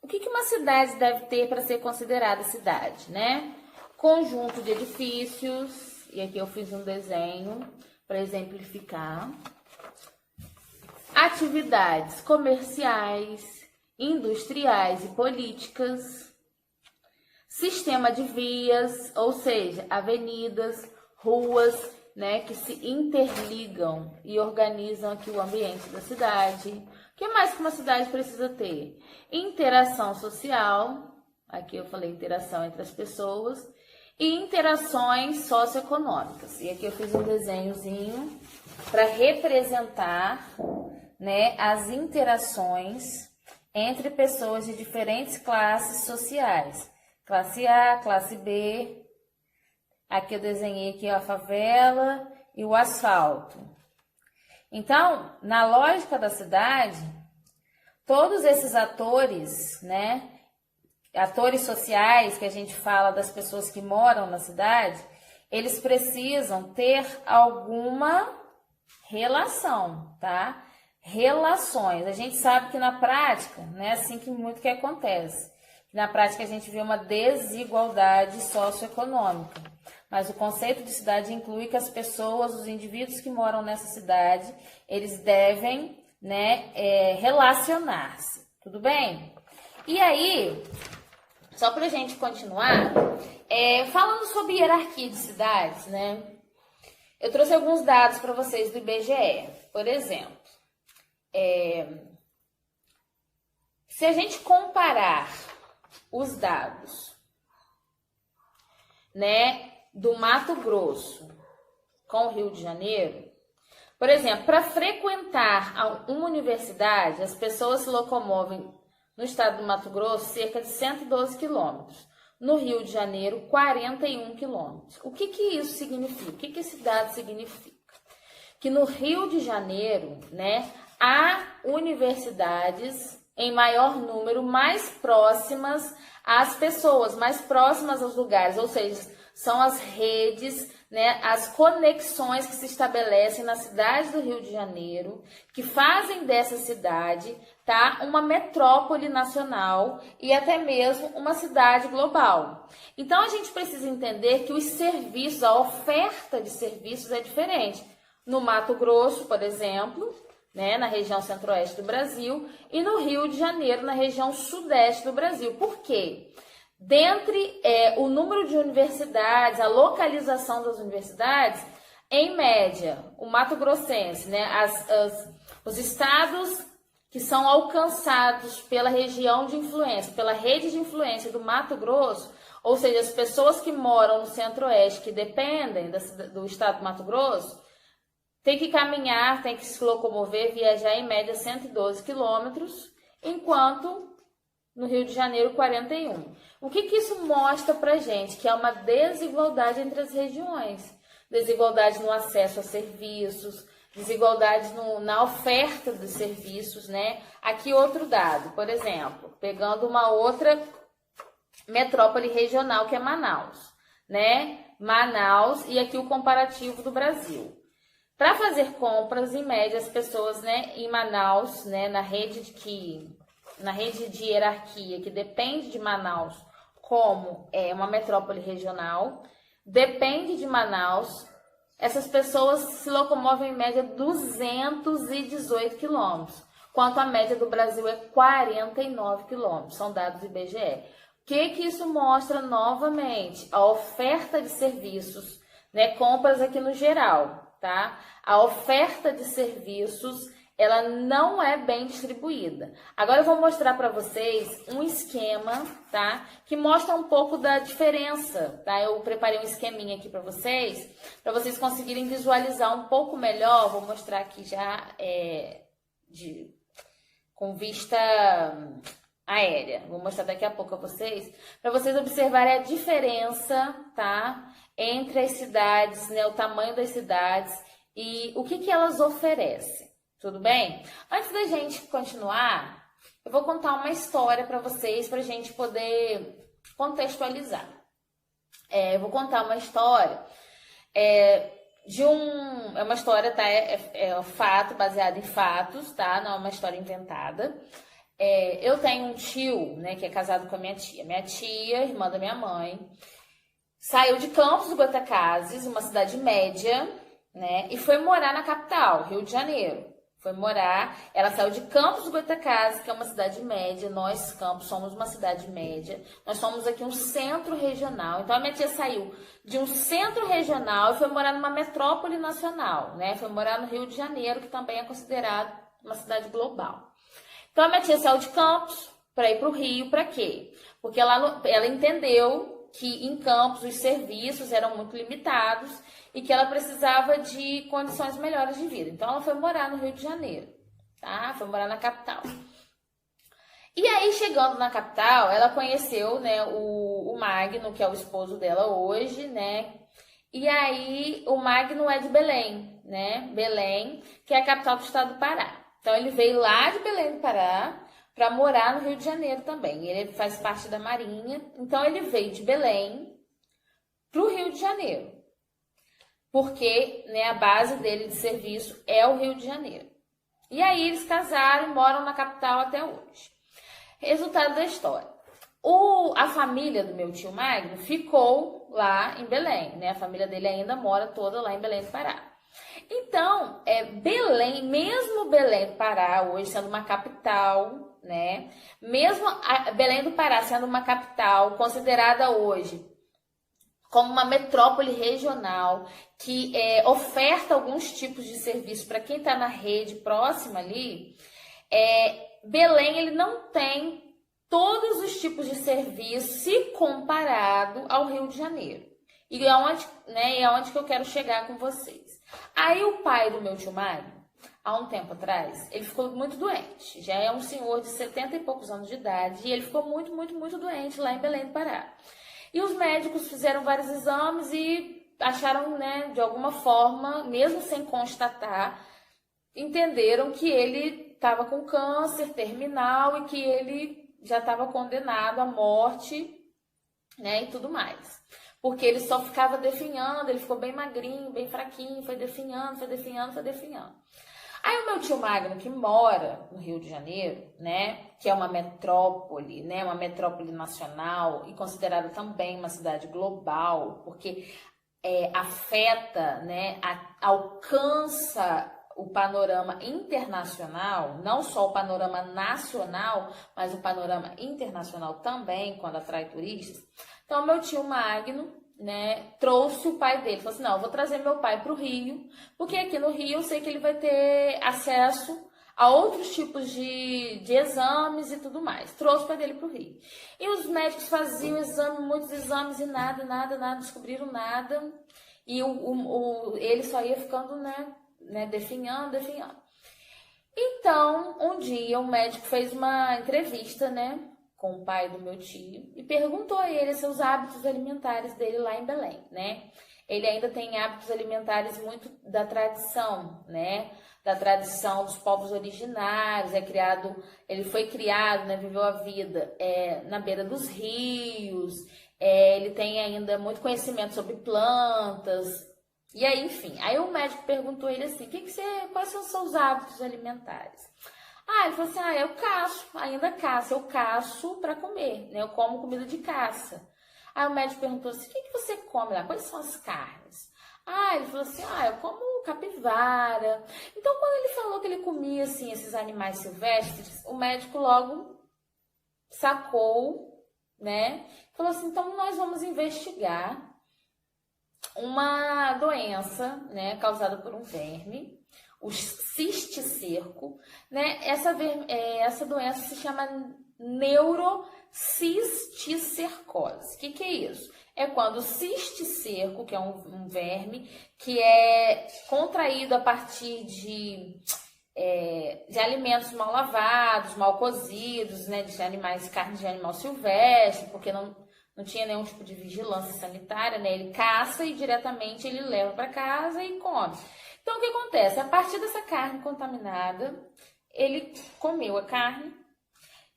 o que uma cidade deve ter para ser considerada cidade, né? Conjunto de edifícios, e aqui eu fiz um desenho para exemplificar. Atividades comerciais, industriais e políticas. Sistema de vias, ou seja, avenidas, ruas, né, que se interligam e organizam aqui o ambiente da cidade. O que mais que uma cidade precisa ter? Interação social, aqui eu falei interação entre as pessoas, e interações socioeconômicas. E aqui eu fiz um desenhozinho para representar, né, as interações entre pessoas de diferentes classes sociais. Classe A, classe B. Aqui eu desenhei aqui a favela e o asfalto. Então, na lógica da cidade, todos esses atores, né, atores sociais que a gente fala das pessoas que moram na cidade, eles precisam ter alguma relação, tá? Relações. A gente sabe que na prática, não é assim que muito que acontece. Na prática a gente vê uma desigualdade socioeconômica. Mas o conceito de cidade inclui que as pessoas, os indivíduos que moram nessa cidade, eles devem, né, relacionar-se. Tudo bem? E aí, só para a gente continuar, falando sobre hierarquia de cidades, né? Eu trouxe alguns dados para vocês do IBGE. Por exemplo, se a gente comparar os dados, né, do Mato Grosso com o Rio de Janeiro, por exemplo, para frequentar uma universidade, as pessoas se locomovem no estado do Mato Grosso cerca de 112 quilômetros. No Rio de Janeiro, 41 quilômetros. O que isso significa? O que esse dado significa? Que no Rio de Janeiro, né, há universidades em maior número mais próximas às pessoas, mais próximas aos lugares, ou seja, são as redes, né, as conexões que se estabelecem na cidade do Rio de Janeiro, que fazem dessa cidade, tá, uma metrópole nacional e até mesmo uma cidade global. Então, a gente precisa entender que os serviços, a oferta de serviços é diferente. No Mato Grosso, por exemplo, né, na região centro-oeste do Brasil, e no Rio de Janeiro, na região sudeste do Brasil. Por quê? Dentre o número de universidades, a localização das universidades, em média, o Mato Grossense, né, os estados que são alcançados pela região de influência, pela rede de influência do Mato Grosso, ou seja, as pessoas que moram no centro-oeste, que dependem do estado do Mato Grosso, tem que caminhar, tem que se locomover, viajar em média 112 quilômetros, enquanto no Rio de Janeiro 41. O que isso mostra pra gente? Que há uma desigualdade entre as regiões. Desigualdade no acesso a serviços, desigualdade na oferta dos serviços, né? Aqui outro dado, por exemplo, pegando uma outra metrópole regional que é Manaus, né? Manaus, e aqui o comparativo do Brasil. Para fazer compras, em média, as pessoas, né, em Manaus, né, na rede de hierarquia que depende de Manaus como uma metrópole regional, depende de Manaus, essas pessoas se locomovem em média 218 quilômetros, enquanto a média do Brasil é 49 quilômetros, são dados do IBGE. O que isso mostra novamente? A oferta de serviços, né, compras aqui no geral. Tá? A oferta de serviços, ela não é bem distribuída. Agora eu vou mostrar para vocês um esquema, tá? Que mostra um pouco da diferença, tá? Eu preparei um esqueminha aqui para vocês conseguirem visualizar um pouco melhor. Vou mostrar aqui já com vista aérea. Vou mostrar daqui a pouco a vocês, para vocês observarem a diferença, tá? Entre as cidades, né, o tamanho das cidades e o que elas oferecem, tudo bem? Antes da gente continuar, eu vou contar uma história para vocês, para a gente poder contextualizar. Eu vou contar uma história é uma história, tá? É um fato, baseado em fatos, tá? Não é uma história inventada. Eu tenho um tio, né, que é casado com a minha tia. Minha tia, irmã da minha mãe, saiu de Campos do Goytacazes, uma cidade média, né, e foi morar na capital, Rio de Janeiro. Foi morar, ela saiu de Campos do Goytacazes, que é uma cidade média. Nós, Campos, somos uma cidade média. Nós somos aqui um centro regional. Então, a minha tia saiu de um centro regional e foi morar numa metrópole nacional, né? Foi morar no Rio de Janeiro, que também é considerado uma cidade global. Então, a minha tia saiu de Campos para ir para o Rio, para quê? Porque ela entendeu que em Campos os serviços eram muito limitados e que ela precisava de condições melhores de vida. Então, ela foi morar no Rio de Janeiro, tá? Foi morar na capital. E aí, chegando na capital, ela conheceu, né, o Magno, que é o esposo dela hoje, né? E aí, o Magno é de Belém, né? Belém, que é a capital do estado do Pará. Então, ele veio lá de Belém do Pará para morar no Rio de Janeiro também. Ele faz parte da Marinha. Então, ele veio de Belém para o Rio de Janeiro. Porque, né, a base dele de serviço é o Rio de Janeiro. E aí eles casaram e moram na capital até hoje. Resultado da história. A família do meu tio Magno ficou lá em Belém, né? A família dele ainda mora toda lá em Belém do Pará. Então, Belém, mesmo Belém do Pará hoje sendo uma capital, né? Mesmo Belém do Pará sendo uma capital considerada hoje como uma metrópole regional que oferta alguns tipos de serviço para quem está na rede próxima ali, Belém ele não tem todos os tipos de serviço se comparado ao Rio de Janeiro. E é onde que eu quero chegar com vocês. Aí o pai do meu tio Mário, há um tempo atrás, ele ficou muito doente. Já é um senhor de 70 e poucos anos de idade e ele ficou muito, muito, muito doente lá em Belém do Pará. E os médicos fizeram vários exames e acharam, né, de alguma forma, mesmo sem constatar, entenderam que ele estava com câncer terminal e que ele já estava condenado à morte, né, e tudo mais. Porque ele só ficava definhando, ele ficou bem magrinho, bem fraquinho, foi definhando, foi definhando, foi definhando. Aí o meu tio Magno, que mora no Rio de Janeiro, né, que é uma metrópole, né, uma metrópole nacional e considerada também uma cidade global, porque afeta, né, alcança o panorama internacional, não só o panorama nacional, mas o panorama internacional também, quando atrai turistas. Então, meu tio Magno, né, trouxe o pai dele, falou assim, não, eu vou trazer meu pai para o Rio, porque aqui no Rio eu sei que ele vai ter acesso a outros tipos de exames e tudo mais. Trouxe o pai dele para o Rio. E os médicos faziam exame, muitos exames e nada, descobriram nada. E ele só ia ficando, né, definhando. Então, um dia o médico fez uma entrevista, né, com o pai do meu tio e perguntou a ele seus hábitos alimentares dele lá em Belém, né? Ele ainda tem hábitos alimentares muito da tradição, né? Da tradição dos povos originários, ele foi criado, né, viveu a vida na beira dos rios, ele tem ainda muito conhecimento sobre plantas, e aí, enfim. Aí o médico perguntou a ele assim, quais são os seus hábitos alimentares? Ele falou assim, eu caço para comer, né? Eu como comida de caça. Aí o médico perguntou assim, o que você come lá? Quais são as carnes? Ele falou assim, eu como capivara. Então, quando ele falou que ele comia, assim, esses animais silvestres, o médico logo sacou, né? Falou assim, então nós vamos investigar uma doença, né, causada por um verme, o cisticerco, né? Essa doença se chama neurocisticercose. O que é isso? É quando o cisticerco, que é um verme, que é contraído a partir de alimentos mal lavados, mal cozidos, né? De carne de animal silvestre, porque não tinha nenhum tipo de vigilância sanitária, né? Ele caça e diretamente ele leva para casa e come. Então, o que acontece? A partir dessa carne contaminada, ele comeu a carne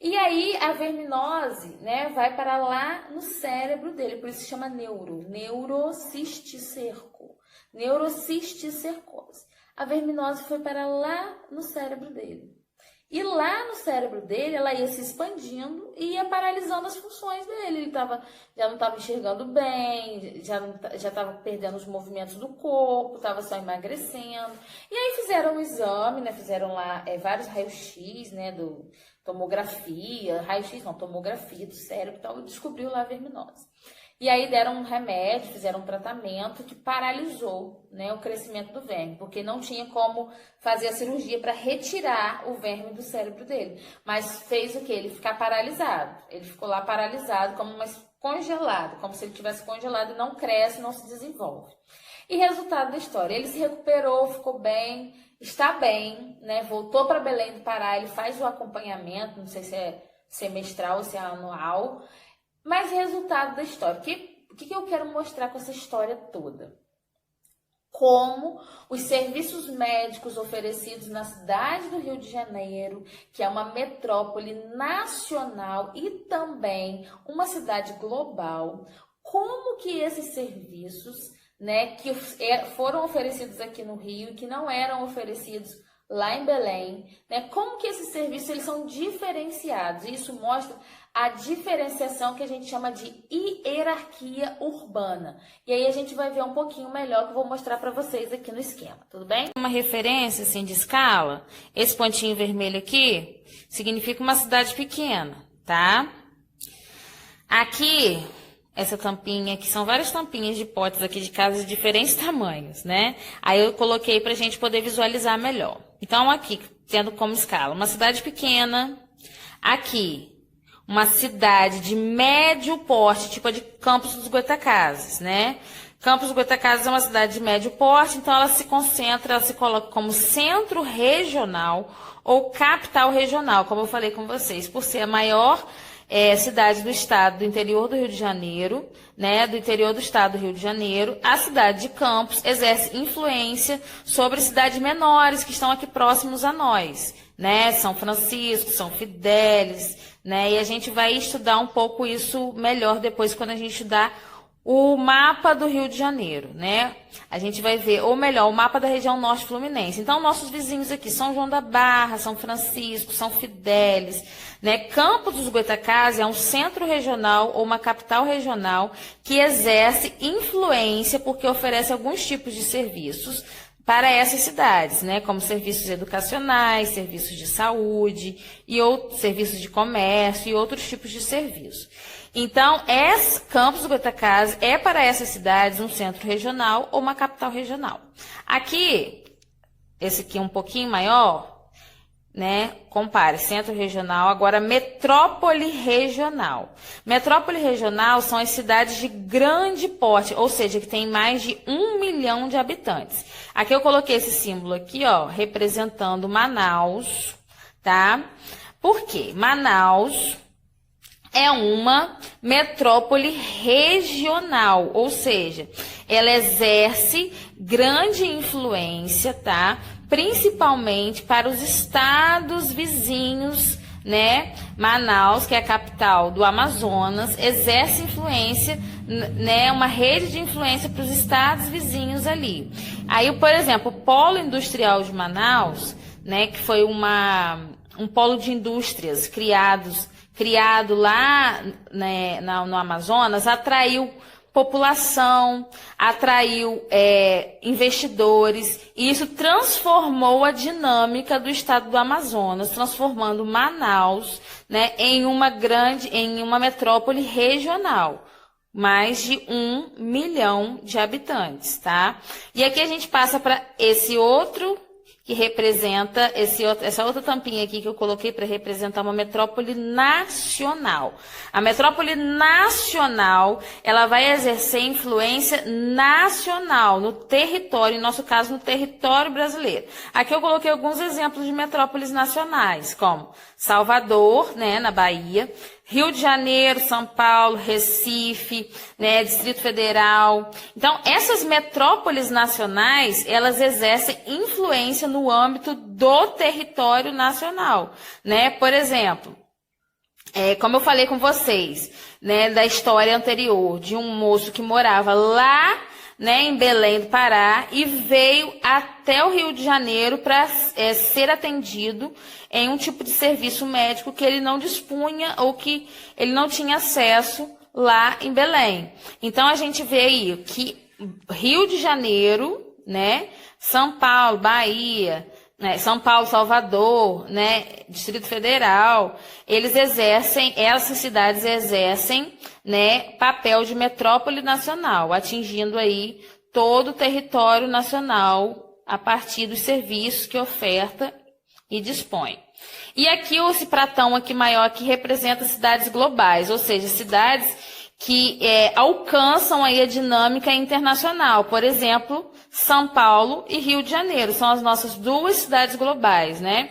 e aí a verminose, né, vai para lá no cérebro dele, por isso se chama neurocisticercose. A verminose foi para lá no cérebro dele. E lá no cérebro dele, ela ia se expandindo e ia paralisando as funções dele. Ele já não estava enxergando bem, já estava perdendo os movimentos do corpo, estava só emagrecendo. E aí fizeram um exame, né? Fizeram lá vários raios-x, né? Tomografia do cérebro e tal, e descobriu lá a verminose. E aí deram um remédio, fizeram um tratamento que paralisou, né, o crescimento do verme, porque não tinha como fazer a cirurgia para retirar o verme do cérebro dele. Mas fez o quê? Ele ficar paralisado. Ele ficou lá paralisado, congelado, como se ele tivesse congelado e não cresce, não se desenvolve. E resultado da história, ele se recuperou, ficou bem, está bem, né? Voltou para Belém do Pará, ele faz o acompanhamento, não sei se é semestral ou se é anual. Mas resultado da história, o que eu quero mostrar com essa história toda? Como os serviços médicos oferecidos na cidade do Rio de Janeiro, que é uma metrópole nacional e também uma cidade global, como que esses serviços, né, que foram oferecidos aqui no Rio e que não eram oferecidos lá em Belém, né, como que esses serviços eles são diferenciados? Isso mostra a diferenciação que a gente chama de hierarquia urbana. E aí a gente vai ver um pouquinho melhor que eu vou mostrar para vocês aqui no esquema, tudo bem? Uma referência assim de escala, esse pontinho vermelho aqui significa uma cidade pequena, tá? Aqui, essa tampinha aqui, são várias tampinhas de potes aqui de casas de diferentes tamanhos, né? Aí eu coloquei pra gente poder visualizar melhor. Então aqui, tendo como escala, uma cidade pequena, aqui, uma cidade de médio porte, tipo a de Campos dos Goytacazes, né? Campos dos Goytacazes é uma cidade de médio porte, então ela se concentra, ela se coloca como centro regional ou capital regional, como eu falei com vocês, por ser a maior cidade do estado do interior do Rio de Janeiro, né? Do interior do estado do Rio de Janeiro, a cidade de Campos exerce influência sobre cidades menores que estão aqui próximos a nós, né? São Francisco, São Fidélis, né? E a gente vai estudar um pouco isso melhor depois quando a gente estudar o mapa do Rio de Janeiro, né? A gente vai ver, ou melhor, o mapa da região norte fluminense. Então, nossos vizinhos aqui, São João da Barra, São Francisco, São Fidélis, né? Campos dos Goytacazes é um centro regional ou uma capital regional que exerce influência porque oferece alguns tipos de serviços para essas cidades, né, como serviços educacionais, serviços de saúde e outros serviços de comércio e outros tipos de serviços. Então, Campos dos Goytacazes é para essas cidades um centro regional ou uma capital regional. Aqui, esse aqui é um pouquinho maior, né? Compare, centro regional, agora metrópole regional. Metrópole regional são as cidades de grande porte, ou seja, que tem mais de 1 milhão de habitantes. Aqui eu coloquei esse símbolo aqui, ó, representando Manaus, tá? Por quê? Manaus é uma metrópole regional, ou seja, ela exerce grande influência, tá? Principalmente para os estados vizinhos, né? Manaus, que é a capital do Amazonas, exerce influência, né? Uma rede de influência para os estados vizinhos ali. Aí, por exemplo, o Polo Industrial de Manaus, né? Que foi um polo de indústrias criado lá, né, no Amazonas, atraiu população, atraiu investidores, e isso transformou a dinâmica do estado do Amazonas, transformando Manaus, né, em uma metrópole regional, mais de 1 milhão de habitantes, tá? E aqui a gente passa para esse outro que representa essa outra tampinha aqui que eu coloquei para representar uma metrópole nacional. A metrópole nacional, ela vai exercer influência nacional no território, em nosso caso, no território brasileiro. Aqui eu coloquei alguns exemplos de metrópoles nacionais, como Salvador, né, na Bahia, Rio de Janeiro, São Paulo, Recife, né, Distrito Federal. Então, essas metrópoles nacionais, elas exercem influência no âmbito do território nacional, né? Por exemplo, como eu falei com vocês, né, da história anterior, de um moço que morava lá né, em Belém do Pará, e veio até o Rio de Janeiro para ser atendido em um tipo de serviço médico que ele não dispunha ou que ele não tinha acesso lá em Belém. Então a gente vê aí que Rio de Janeiro, né, São Paulo, Bahia, né, São Paulo, Salvador, né, Distrito Federal, essas cidades exercem, né, papel de metrópole nacional, atingindo aí todo o território nacional a partir dos serviços que oferta e dispõe. E aqui esse pratão aqui maior que representa cidades globais, ou seja, cidades que alcançam aí a dinâmica internacional. Por exemplo, São Paulo e Rio de Janeiro são as nossas duas cidades globais, né?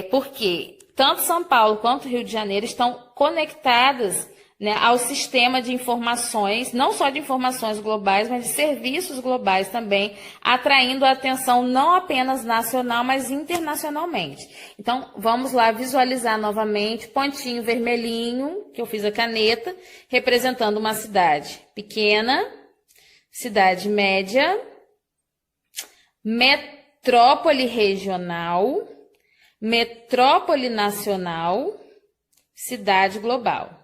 Porque tanto São Paulo quanto Rio de Janeiro estão conectadas, né, ao sistema de informações, não só de informações globais, mas de serviços globais também, atraindo a atenção não apenas nacional, mas internacionalmente. Então, vamos lá visualizar novamente, pontinho vermelhinho, que eu fiz a caneta, representando uma cidade pequena, cidade média, metrópole regional, metrópole nacional, cidade global.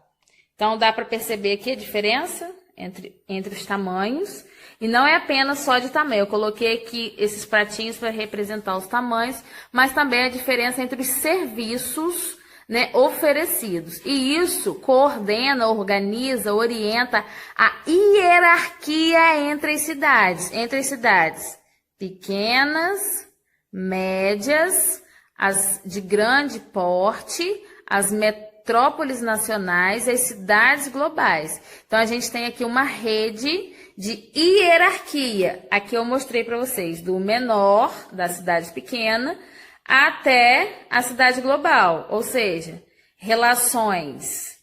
Então, dá para perceber aqui a diferença entre os tamanhos. E não é apenas só de tamanho. Eu coloquei aqui esses pratinhos para representar os tamanhos, mas também a diferença entre os serviços, né, oferecidos. E isso coordena, organiza, orienta a hierarquia entre as cidades pequenas, médias, as de grande porte, as metrópoles nacionais e as cidades globais. Então, a gente tem aqui uma rede de hierarquia. Aqui eu mostrei para vocês, do menor, da cidade pequena, até a cidade global. Ou seja, relações,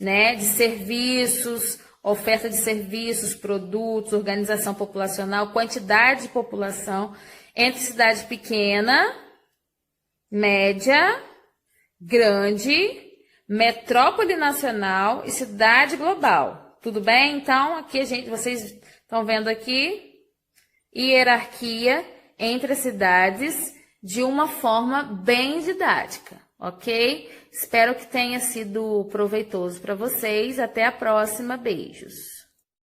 né, de serviços, oferta de serviços, produtos, organização populacional, quantidade de população entre cidade pequena, média, grande, metrópole nacional e cidade global. Tudo bem? Então, aqui vocês estão vendo aqui hierarquia entre as cidades de uma forma bem didática, ok? Espero que tenha sido proveitoso para vocês. Até a próxima. Beijos.